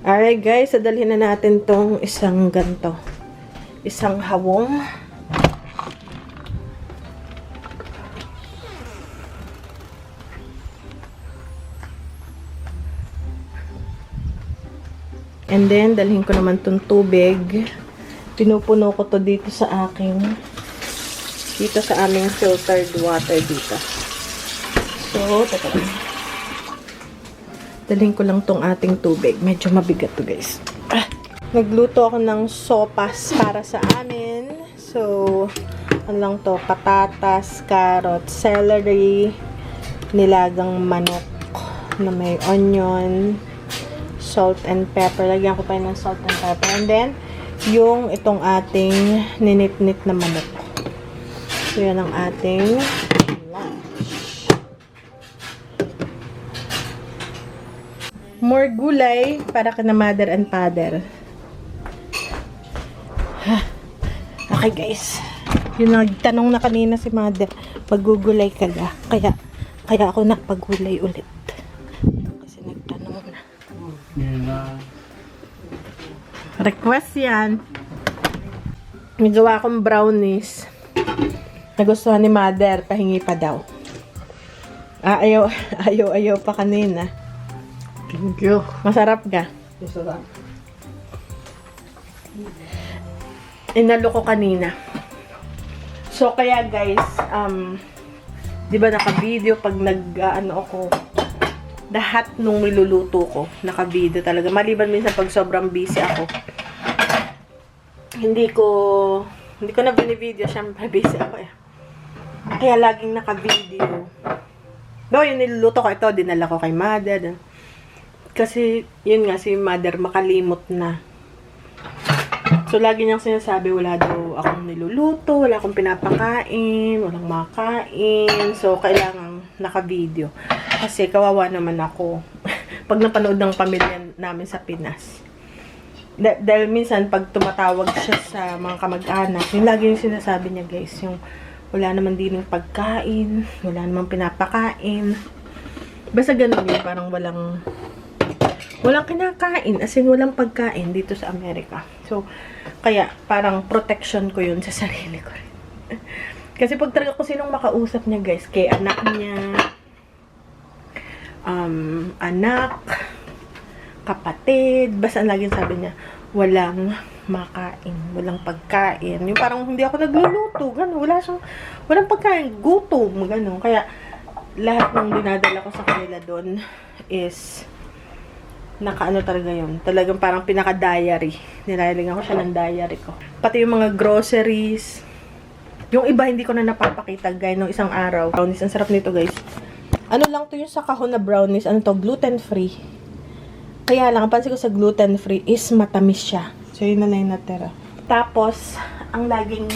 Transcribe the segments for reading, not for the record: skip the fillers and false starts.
Alright guys, sadalhin na natin tong isang ganto. Isang hawong. And then, dalhin ko naman tong tubig. Pinupuno ko to dito sa aming filtered water dito. So, teka lang. Dalhin ko lang tong ating tubig. Medyo mabigat to guys. Nagluto ako ng sopas para sa amin. So, ano lang to? Patatas, carrot, celery, nilagang manok na may onion, salt and pepper. Lagyan ko pa ng salt and pepper. And then, yung itong ating ninit-nit na manok. So, yan ang ating lunch. More gulay para kina mother and father. Okay guys. Yung nagtanong na kanina si mother, paggugulay ka ga. Kaya ako na paggulay ulit. Kasi nagtanong na. Request yan. May gawa akong brownies. Nagustuhan ni mother, pahingi pa daw. Ayaw pa kanina. Thank you. Masarap ka? Masarap. Inalo ko kanina. So, kaya guys, di ba naka-video pag ako, lahat nung niluluto ko, naka-video talaga. Maliban minsan pag sobrang busy ako. Hindi ko na bini-video, syempre busy ako eh. Kaya laging naka-video. No, yung niluluto ko ito, dinala ko kay mother. Kasi, yun nga, si mother makalimot na. So, lagi niyang sinasabi, wala daw akong niluluto, wala akong pinapakain, walang makain. So, kailangan naka-video. Kasi, kawawa naman ako. Pag napanood ng pamilya namin sa Pinas. Dahil minsan, pag tumatawag siya sa mga kamag-anak, yung lagi yung sinasabi niya, guys, yung wala naman din yung pagkain, wala namang pinapakain. Basta ganun yun, parang walang kinakain, as in walang pagkain dito sa Amerika. So, kaya parang protection ko yun sa sarili ko rin. Kasi pag talaga kung sinong makausap niya guys, kay anak niya, anak, kapatid, basta laging sabi niya, walang makain, walang pagkain. Yung parang hindi ako nagluluto, gano'n, walang pagkain, gutom, gano'n. Kaya, lahat ng dinadala ko sa kanila doon is nakaano talaga yun. Talagang parang pinaka-diary. Nilalingan ko siya ng diary ko. Pati yung mga groceries. Yung iba hindi ko na napapakita guys nung isang araw. Brownies. Ang sarap nito guys. Ano lang to yung sa kahon na brownies. Ano to? Gluten-free. Kaya lang, ang pansin ko sa gluten-free is matamis siya. So yun na yung natira. Tapos, ang laging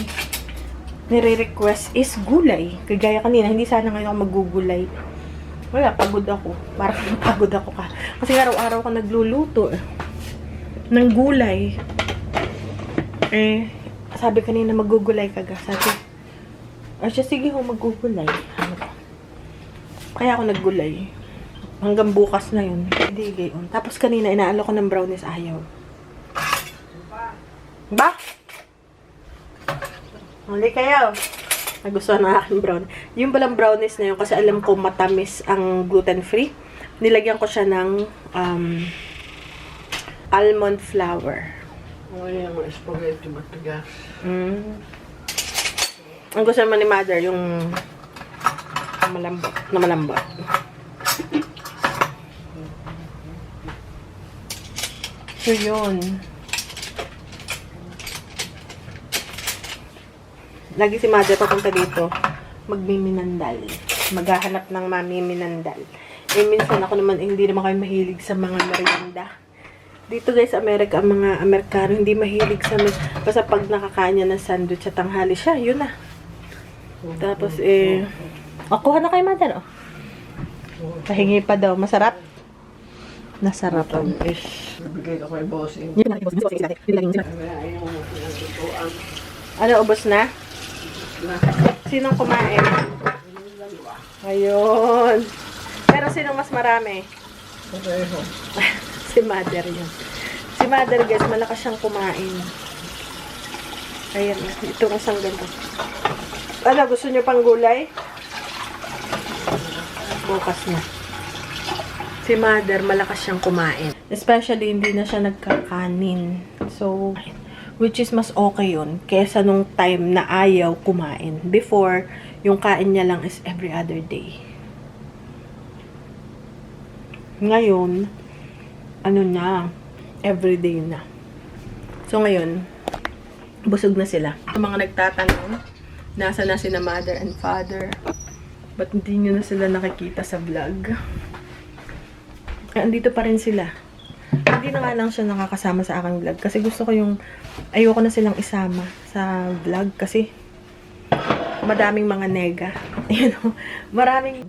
nire-request is gulay. Kagaya kanina, hindi sana ngayon ako magugulay. Wala, pagod ako. Parang pagod ako ka. Kasi araw-araw ko nagluluto ng gulay. Sabi kanina magugulay ka ga. Sabi, sige ho, magugulay. Kaya ako naggulay. Hanggang bukas na yun. Hindi gayon. Tapos kanina, inaalo ko ng brownies, ayaw. Ba? Hindi kayo. Nagustuhan ng aking brownies. Yung palang brownies na yun, kasi alam ko matamis ang gluten-free. Nilagyan ko siya ng almond flour. Ngayon yung spaghetti matigas. Ang gusto naman ni mother, yung malambot. So, yun. Lagi si mother papunta dito, magmiminandal. Maghahanap ng mamiminandal. Minsan ako naman, hindi naman kayo mahilig sa mga merienda. Dito guys, Amerika, ang mga Amerikano, hindi mahilig sa basta pag nakakain niya ng sandwich at tanghali siya, yun na. Tapos, kuha na kay mother, oh. Pahingi pa daw. Masarap? Nasarapan. Nabigay ko kay bossing. Ano, ubos na? Sinong kumain? Ayun. Pero sinong mas marami? Si Mother yun. Si Mother, guys, malakas siyang kumain. Ayan, itong isang ganito. Ano, gusto niyo pang gulay? Bukas na. Si Mother, malakas siyang kumain. Especially, hindi na siya nagkakanin. So, which is mas okay yun kesa nung time na ayaw kumain. Before, yung kain niya lang is every other day. Ngayon, ano na, everyday na. So, ngayon, busog na sila. Yung mga nagtatanong, nasa na sina Mother and Father. Ba't hindi nyo na sila nakikita sa vlog? Andito pa rin sila. Hindi na nga lang siya nakakasama sa aking vlog. Kasi gusto ko yung, ayoko na silang isama sa vlog. Kasi, madaming mga nega. You know, maraming,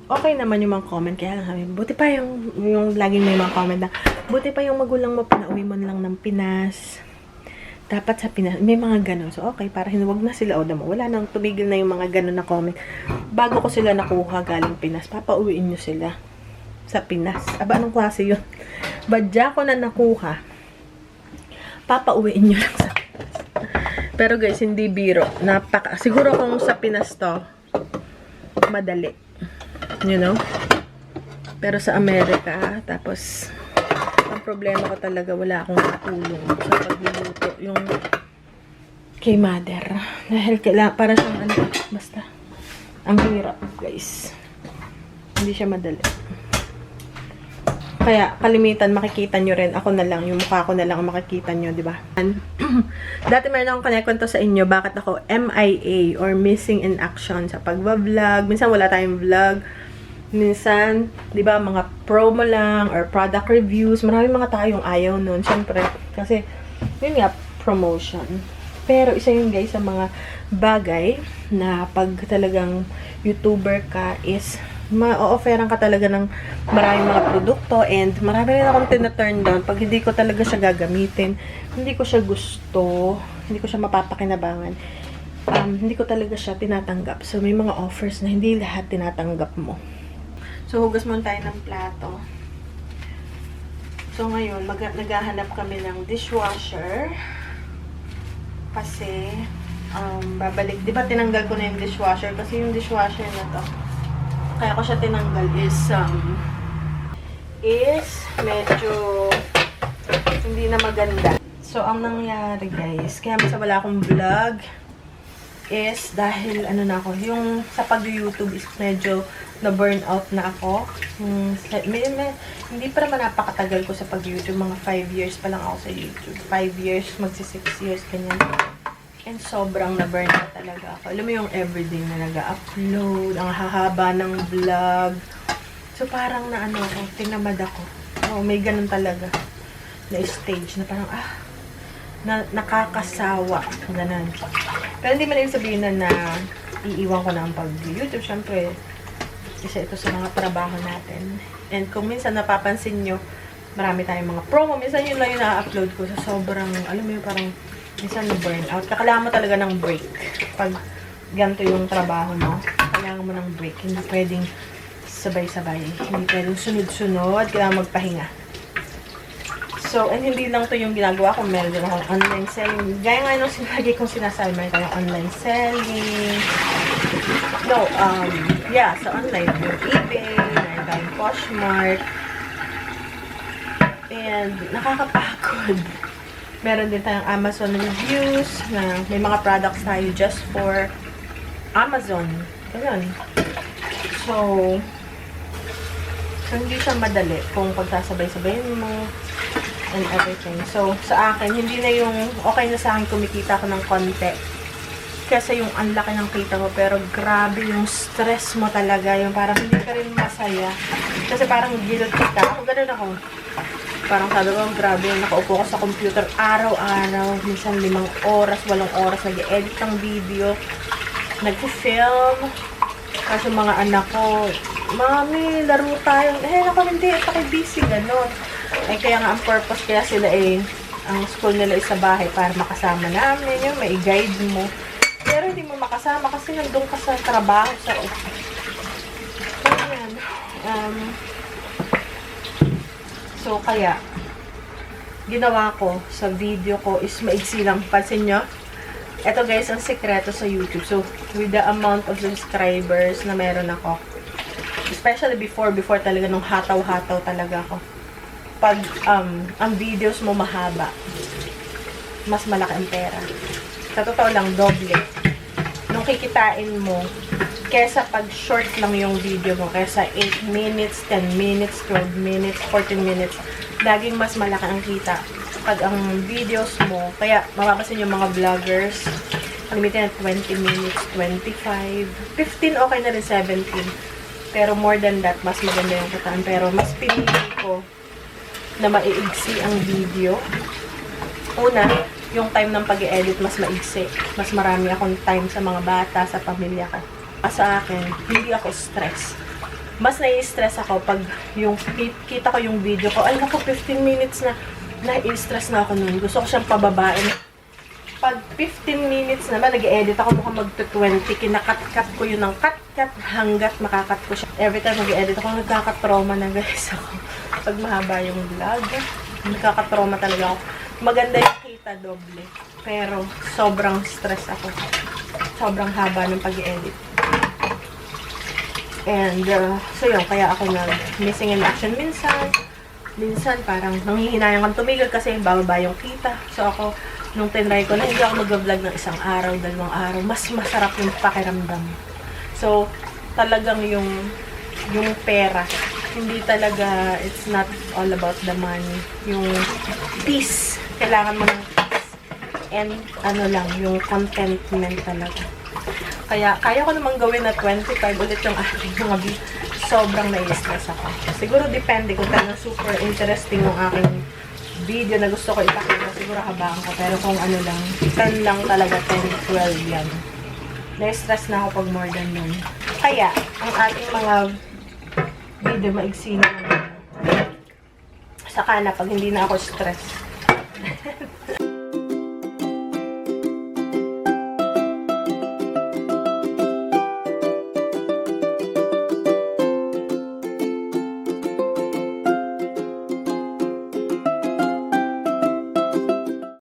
okay naman yung mga comment. Kaya lang sabi, buti pa yung laging may mga comment na, buti pa yung magulang mo, pinauwi mo lang ng Pinas. Dapat sa Pinas, may mga ganun. So, okay, para hinuwag na sila. O, damo, wala nang tumigil na yung mga ganun na comment. Bago ko sila nakuha galing Pinas, papauwiin nyo sila sa Pinas. Aba, anong klase yun? Badya ko na nakuha, papauwiin nyo lang sa Pinas. Pero guys, hindi biro. Siguro kung sa Pinas to, madali. You know? Pero sa Amerika, tapos, ang problema ko talaga, wala akong katulong sa pagluluto. Yung kay Mother. Dahil para siyang ano, basta, ang hirap, guys. Hindi siya madali. Kaya, kalimitan, makikita nyo rin. Ako na lang, yung mukha ko na lang ang makikita nyo, di ba? Dati meron akong kinikwento sa inyo, bakit ako MIA or missing in action sa pagbablog. Minsan wala tayong vlog. Minsan, di ba, mga promo lang or product reviews. Maraming mga tayong ayaw nun. Siyempre, kasi, yun nga, promotion. Pero, isa yun guys sa mga bagay na pag talagang YouTuber ka is ma-offeran ka talaga ng maraming mga produkto and marami rin akong tina-turn down pag hindi ko talaga siya gagamitin, hindi ko siya gusto, hindi ko siya mapapakinabangan, hindi ko talaga siya tinatanggap. So, may mga offers na hindi lahat tinatanggap mo. So, hugas muna tayo ng plato. So, ngayon, naghahanap kami ng dishwasher kasi babalik, di ba tinanggal ko na yung dishwasher kasi yung dishwasher na to, kaya ko siya tinanggal is medyo hindi na maganda. So, ang nangyari guys, kaya mas wala akong vlog is dahil ano na ako, yung sa pag-YouTube is medyo na-burn out na ako. Hindi pa naman napakatagal ko sa pag-YouTube, mga 5 years pa lang ako sa YouTube. 5 years, magsi 6 years, ganyan. And sobrang na-burn out talaga ako. Alam mo yung everyday na nag-upload, ang hahaba ng vlog. So, parang na ano ako, tinamad ako. Oh, may ganun talaga na stage na parang, nakakasawa. Ganun. Pero hindi man ibig sabihin na iiwan ko na ang pag-YouTube. Siyempre, isa ito sa mga trabaho natin. And kung minsan napapansin nyo, marami tayong mga promo. Minsan yun lang yung na-upload ko sa sobrang, alam mo yung parang, minsan na-burn out. Kailangan mo talaga ng break. Pag ganito yung trabaho mo, kailangan mo ng break. Hindi pwedeng sabay-sabay. Hindi pwedeng sunod-sunod. Kailangan magpahinga. So, and hindi lang to yung ginagawa ko. Meron din akong online selling. Gaya nga nung lagi kong sinasabi, meron tayong online selling. No, yeah, sa online. Yung eBay, meron tayong Poshmark. And, nakakapagod. Meron din tayong Amazon reviews na may mga products tayo just for Amazon. Ganun. So, hindi siya madali kung pagsasabay-sabayin mo and everything. So, sa akin, hindi na yung okay na sa akin kumikita ako ng konti. Kasi yung ang laki ng kita mo, pero grabe yung stress mo talaga. Yung parang hindi ka rin masaya. Kasi parang guilty ka. Ako, ganun ako. Parang sabi ko, grabe, nakaupo ko sa computer araw-araw, minsan 5 oras, 8 oras, nag-edit ng video, nag-film. Kasi mga anak ko, Mami, laro tayo. Ako hindi, ako busy, gano'n. Kaya nga ang purpose, kaya sila ang school nila is sa bahay para makasama namin, yung may guide mo. Pero hindi mo makasama kasi nandun ka sa trabaho, sa office. So, yan. So, kaya, ginawa ko sa video ko is maigsi lang. Pansin nyo? Ito guys, ang sekreto sa YouTube. So, with the amount of subscribers na meron ako, especially before talaga nung hataw-hataw talaga ako. Pag ang videos mo mahaba, mas malaki ang pera. Sa totoo lang, doble. Nung kikitain mo, kesa pag short lang yung video mo, kesa 8 minutes, 10 minutes, 12 minutes, 14 minutes, laging mas malaki ang kita. Pag ang videos mo, kaya mapapasin yung mga vloggers, limited na 20 minutes, 25, 15, okay na rin 17. Pero more than that, mas maganda yung kataan. Pero mas pinili ko na maiigsi ang video. Una, yung time ng pag-i-edit mas maigsi. Mas marami akong time sa mga bata, sa pamilya ko. Sa akin, hindi ako stress. Mas nai-stress ako pag yung kita ko yung video ko, ay naku, 15 minutes na, nai-stress na ako nun. Gusto ko siyang pababain. Pag 15 minutes naman, nag-edit ako mukhang mag-20, kinakat-cut ko yun ng cut-cut hanggat makakat ko siya. Every time nag-edit ako, nagkakatroma na guys ako. Pag mahaba yung vlog, nagkakatroma talaga ako. Maganda yung kita doble, pero sobrang stress ako. Sobrang haba ng pag-edit. And, so yun, kaya ako nag-missing in action minsan parang nanghihinayang kang tumigil kasi bababa yung kita. So ako, nung tinry ko na hindi ako mag-vlog ng isang araw, 2 araw, mas masarap yung pakiramdam. So, talagang yung pera, hindi talaga, it's not all about the money. Yung peace, kailangan mo ng peace. And, yung contentment talaga. Kaya, kaya ko namang gawin na 25 ulit yung aking mga sobrang nai-stress ako. Siguro depende kung talagang super interesting yung aking video na gusto ko ipakita. Siguro habaan ko. Pero kung ano lang, 10 lang talaga, 10, 12 yan. Na-stress na ako pag more than yun. Kaya, ang ating mga video maigsi na saka na pag hindi na ako stress.